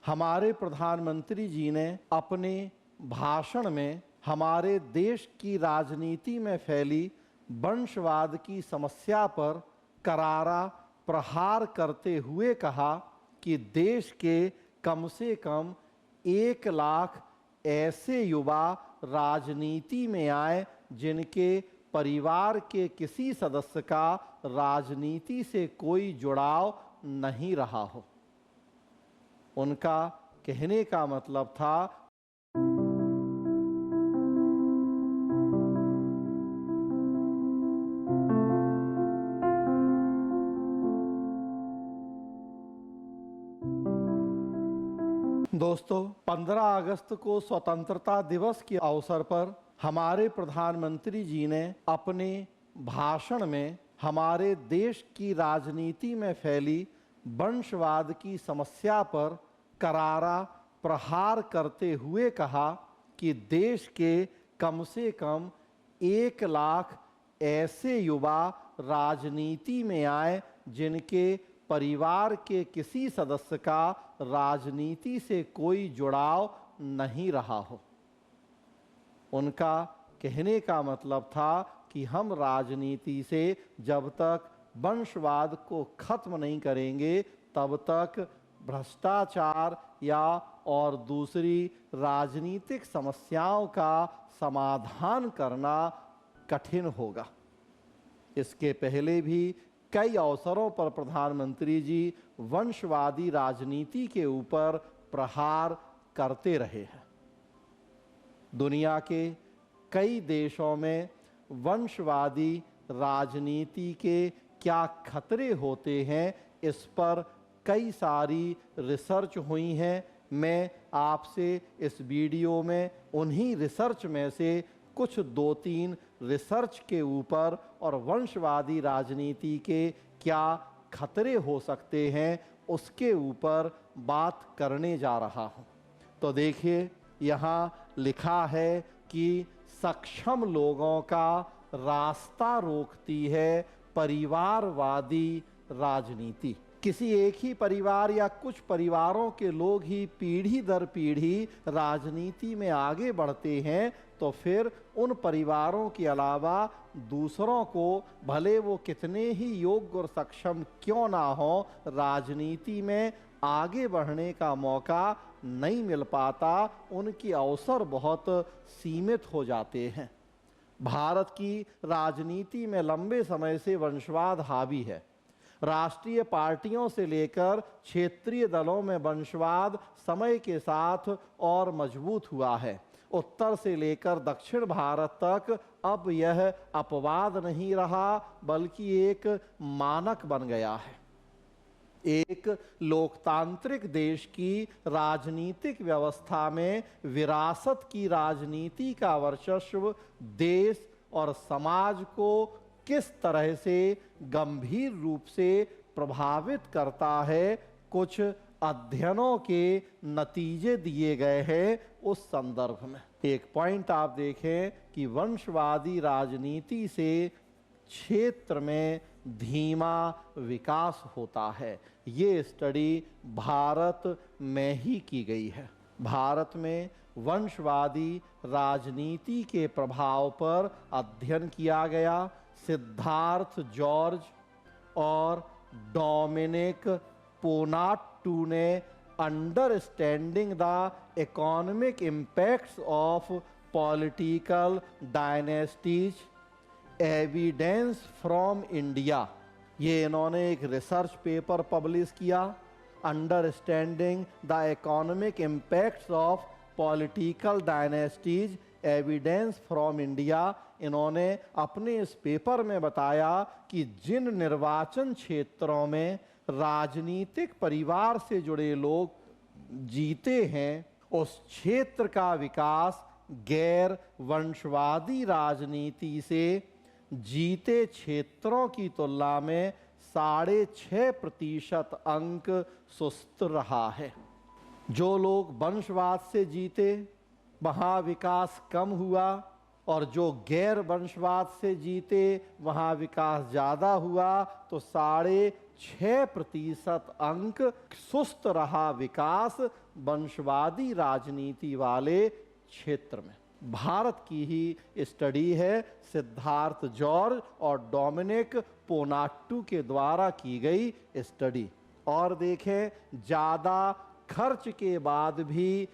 हमारे प्रधानमंत्री जी ने अपने भाषण में हमारे देश की राजनीति में फैली वंशवाद की समस्या पर करारा प्रहार करते हुए कहा कि देश के कम से कम 1 लाख ऐसे युवा राजनीति में आए जिनके परिवार के किसी सदस्य का राजनीति से कोई जुड़ाव नहीं रहा हो। उनका कहने का मतलब था दोस्तों, 15 अगस्त को स्वतंत्रता दिवस के अवसर पर हमारे प्रधानमंत्री जी ने अपने भाषण में हमारे देश की राजनीति में फैली वंशवाद की समस्या पर करारा प्रहार करते हुए कहा कि देश के कम से कम 1 लाख ऐसे युवा राजनीति में आए जिनके परिवार के किसी सदस्य का राजनीति से कोई जुड़ाव नहीं रहा हो। उनका कहने का मतलब था कि हम राजनीति से जब तक वंशवाद को खत्म नहीं करेंगे तब तक भ्रष्टाचार या और दूसरी राजनीतिक समस्याओं का समाधान करना कठिन होगा। इसके पहले भी कई अवसरों पर प्रधानमंत्री जी वंशवादी राजनीति के ऊपर प्रहार करते रहे हैं। दुनिया के कई देशों में वंशवादी राजनीति के क्या खतरे होते हैं, इस पर कई सारी रिसर्च हुई हैं। मैं आपसे इस वीडियो में उन्हीं रिसर्च में से कुछ 2-3 रिसर्च के ऊपर और वंशवादी राजनीति के क्या खतरे हो सकते हैं उसके ऊपर बात करने जा रहा हूं। तो देखिए, यहाँ लिखा है कि सक्षम लोगों का रास्ता रोकती है परिवारवादी राजनीति। किसी एक ही परिवार या कुछ परिवारों के लोग ही पीढ़ी दर पीढ़ी राजनीति में आगे बढ़ते हैं तो फिर उन परिवारों के अलावा दूसरों को, भले वो कितने ही योग्य और सक्षम क्यों ना हो, राजनीति में आगे बढ़ने का मौका नहीं मिल पाता। उनके अवसर बहुत सीमित हो जाते हैं। भारत की राजनीति में लंबे समय से वंशवाद हावी है। राष्ट्रीय पार्टियों से लेकर क्षेत्रीय दलों में वंशवाद समय के साथ और मजबूत हुआ है। उत्तर से लेकर दक्षिण भारत तक अब यह अपवाद नहीं रहा बल्कि एक मानक बन गया है। एक लोकतांत्रिक देश की राजनीतिक व्यवस्था में विरासत की राजनीति का वर्चस्व देश और समाज को किस तरह से गंभीर रूप से प्रभावित करता है, कुछ अध्ययनों के नतीजे दिए गए हैं उस संदर्भ में। एक पॉइंट आप देखें कि वंशवादी राजनीति से क्षेत्र में धीमा विकास होता है। ये स्टडी भारत में ही की गई है। भारत में वंशवादी राजनीति के प्रभाव पर अध्ययन किया गया। सिद्धार्थ जॉर्ज और डोमिनिक पोनाटू ने understanding the economic impacts of political dynasties evidence from India, ये इन्होंने एक रिसर्च पेपर पब्लिश किया। Understanding the economic impacts of political dynasties evidence from India. इन्होंने अपने इस पेपर में बताया कि जिन निर्वाचन क्षेत्रों में राजनीतिक परिवार से जुड़े लोग जीते हैं उस क्षेत्र का विकास गैर वंशवादी राजनीति से जीते क्षेत्रों की तुलना में 6.5% अंक सुस्त रहा है। जो लोग वंशवाद से जीते वहाँ विकास कम हुआ और जो गैर वंशवाद से जीते वहाँ विकास ज़्यादा हुआ। तो 6% अंक सुस्त रहा विकास वंशवादी राजनीति वाले क्षेत्र में। भारत की ही स्टडी है, सिद्धार्थ जॉर्ज और डोमिनिक पोनाट्टू के द्वारा की गई स्टडी। और देखें, ज्यादा खर्च के बाद भी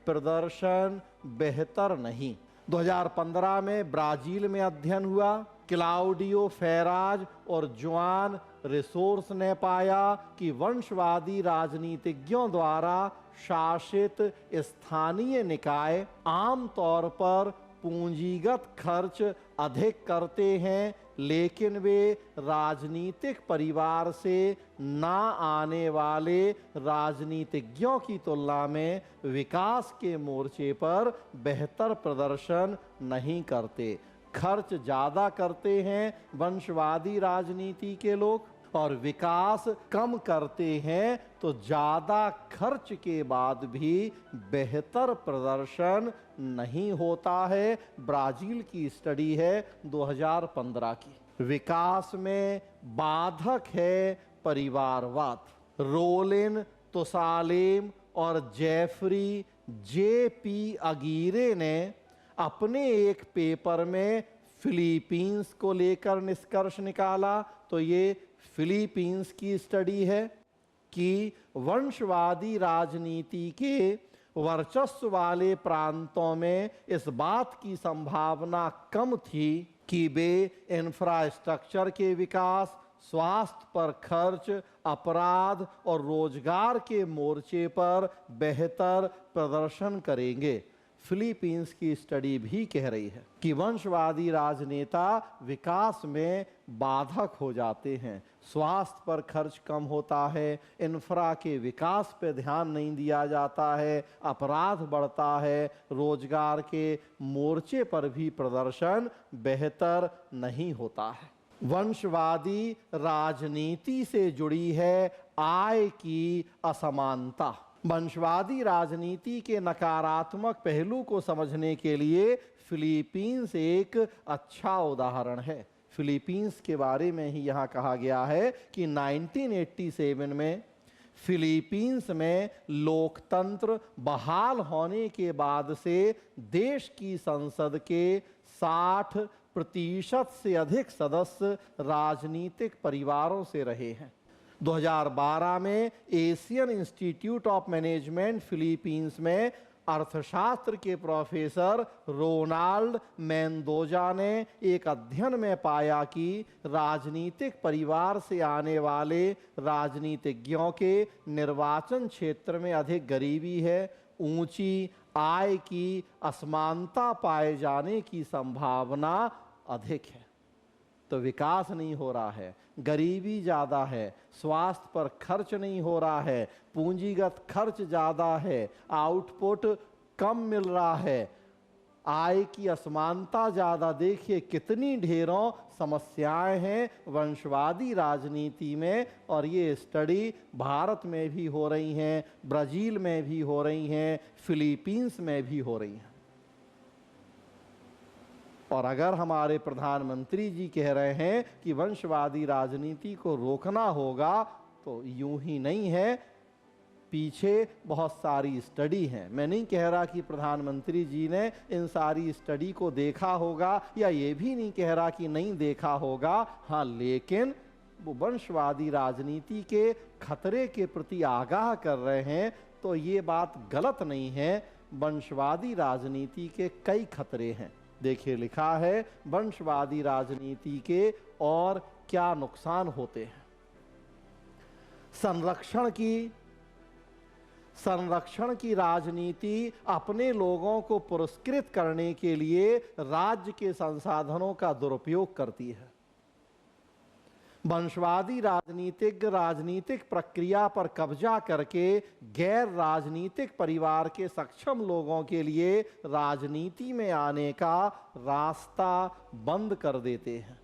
प्रदर्शन बेहतर नहीं। 2015 में ब्राजील में अध्ययन हुआ। क्लाउडियो फेराज और जुआन रिसोर्स ने पाया कि वंशवादी राजनीतिज्ञों द्वारा शासित स्थानीय निकाय आमतौर पर पूंजीगत खर्च अधिक करते हैं, लेकिन वे राजनीतिक परिवार से ना आने वाले राजनीतिज्ञों की तुलना में विकास के मोर्चे पर बेहतर प्रदर्शन नहीं करते। खर्च ज्यादा करते हैं वंशवादी राजनीति के लोग और विकास कम करते हैं, तो ज्यादा खर्च के बाद भी बेहतर प्रदर्शन नहीं होता है। ब्राजील की स्टडी है 2015 की। विकास में बाधक है परिवारवाद। रोलिन तुसालेम और जेफरी जे.पी. अगीरे ने अपने एक पेपर में फिलीपींस को लेकर निष्कर्ष निकाला। तो ये फिलीपींस की स्टडी है कि वंशवादी राजनीति के वर्चस्व वाले प्रांतों में इस बात की संभावना कम थी कि वे इंफ्रास्ट्रक्चर के विकास, स्वास्थ्य पर खर्च, अपराध और रोजगार के मोर्चे पर बेहतर प्रदर्शन करेंगे। फिलीपींस की स्टडी भी कह रही है कि वंशवादी राजनेता विकास में बाधक हो जाते हैं। स्वास्थ्य पर खर्च कम होता है, इंफ्रा के विकास पे ध्यान नहीं दिया जाता है, अपराध बढ़ता है, रोजगार के मोर्चे पर भी प्रदर्शन बेहतर नहीं होता है। वंशवादी राजनीति से जुड़ी है आय की असमानता। वंशवादी राजनीति के नकारात्मक पहलू को समझने के लिए फिलीपींस एक अच्छा उदाहरण है। फिलीपींस के बारे में ही यहाँ कहा गया है कि 1987 में फिलीपींस में लोकतंत्र बहाल होने के बाद से देश की संसद के 60% से अधिक सदस्य राजनीतिक परिवारों से रहे हैं। 2012 में Asian institute of management Philippines में अर्थशास्त्र के प्रोफेसर रोनाल्ड मेंदोजा ने एक अध्ययन में पाया कि राजनीतिक परिवार से आने वाले राजनीतिज्ञों के निर्वाचन क्षेत्र में अधिक गरीबी है, ऊंची आय की असमानता पाए जाने की संभावना अधिक है। तो विकास नहीं हो रहा है, गरीबी ज्यादा है, स्वास्थ्य पर खर्च नहीं हो रहा है, पूंजीगत खर्च ज्यादा है, आउटपुट कम मिल रहा है, आय की असमानता ज्यादा। देखिए कितनी ढेरों समस्याएं हैं वंशवादी राजनीति में, और ये स्टडी भारत में भी हो रही हैं, ब्राजील में भी हो रही हैं, फिलीपींस में भी हो रही हैं। और अगर हमारे प्रधानमंत्री जी कह रहे हैं कि वंशवादी राजनीति को रोकना होगा, तो यूं ही नहीं है, पीछे बहुत सारी स्टडी हैं। मैं नहीं कह रहा कि प्रधानमंत्री जी ने इन सारी स्टडी को देखा होगा, या ये भी नहीं कह रहा कि नहीं देखा होगा। हाँ, लेकिन वो वंशवादी राजनीति के खतरे के प्रति आगाह कर रहे हैं, तो ये बात गलत नहीं है। वंशवादी राजनीति के कई खतरे हैं। देखिए लिखा है वंशवादी राजनीति के और क्या नुकसान होते हैं। संरक्षण की राजनीति अपने लोगों को पुरस्कृत करने के लिए राज्य के संसाधनों का दुरुपयोग करती है। वंशवादी राजनीतिज्ञ राजनीतिक प्रक्रिया पर कब्जा करके गैर राजनीतिक परिवार के सक्षम लोगों के लिए राजनीति में आने का रास्ता बंद कर देते हैं।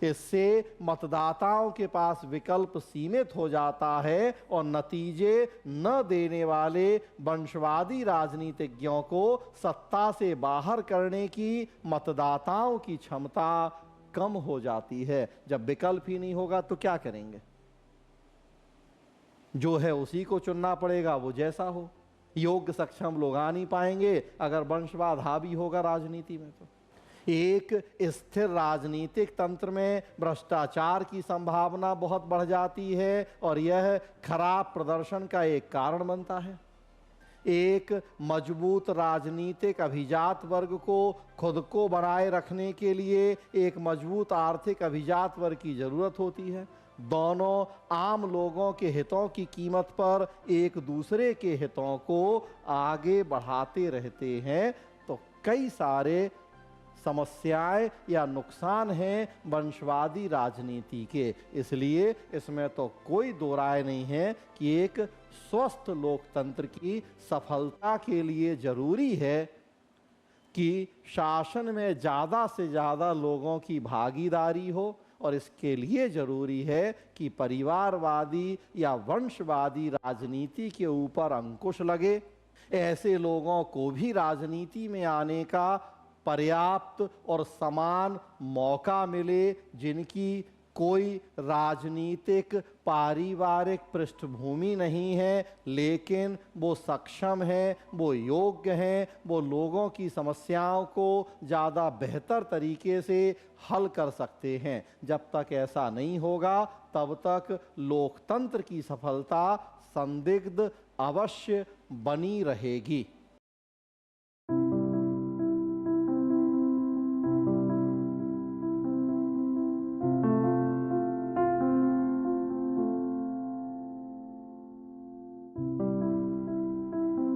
इससे मतदाताओं के पास विकल्प सीमित हो जाता है और नतीजे न देने वाले वंशवादी राजनीतिज्ञों को सत्ता से बाहर करने की मतदाताओं की क्षमता कम हो जाती है। जब विकल्प ही नहीं होगा तो क्या करेंगे? जो है उसी को चुनना पड़ेगा, वो जैसा हो। योग्य सक्षम लोग आ नहीं पाएंगे अगर वंशवाद हावी होगा राजनीति में। तो एक स्थिर राजनीतिक तंत्र में भ्रष्टाचार की संभावना बहुत बढ़ जाती है और यह खराब प्रदर्शन का एक कारण बनता है। एक मजबूत राजनीतिक अभिजात वर्ग को खुद को बनाए रखने के लिए एक मजबूत आर्थिक अभिजात वर्ग की जरूरत होती है। दोनों आम लोगों के हितों की कीमत पर एक दूसरे के हितों को आगे बढ़ाते रहते हैं। तो कई सारे समस्याएं या नुकसान हैं वंशवादी राजनीति के। इसलिए इसमें तो कोई दो राय नहीं है कि एक स्वस्थ लोकतंत्र की सफलता के लिए जरूरी है कि शासन में ज़्यादा से ज़्यादा लोगों की भागीदारी हो, और इसके लिए जरूरी है कि परिवारवादी या वंशवादी राजनीति के ऊपर अंकुश लगे। ऐसे लोगों को भी राजनीति में आने का पर्याप्त और समान मौका मिले जिनकी कोई राजनीतिक पारिवारिक पृष्ठभूमि नहीं है, लेकिन वो सक्षम हैं, वो योग्य हैं, वो लोगों की समस्याओं को ज़्यादा बेहतर तरीके से हल कर सकते हैं। जब तक ऐसा नहीं होगा तब तक लोकतंत्र की सफलता संदिग्ध अवश्य बनी रहेगी।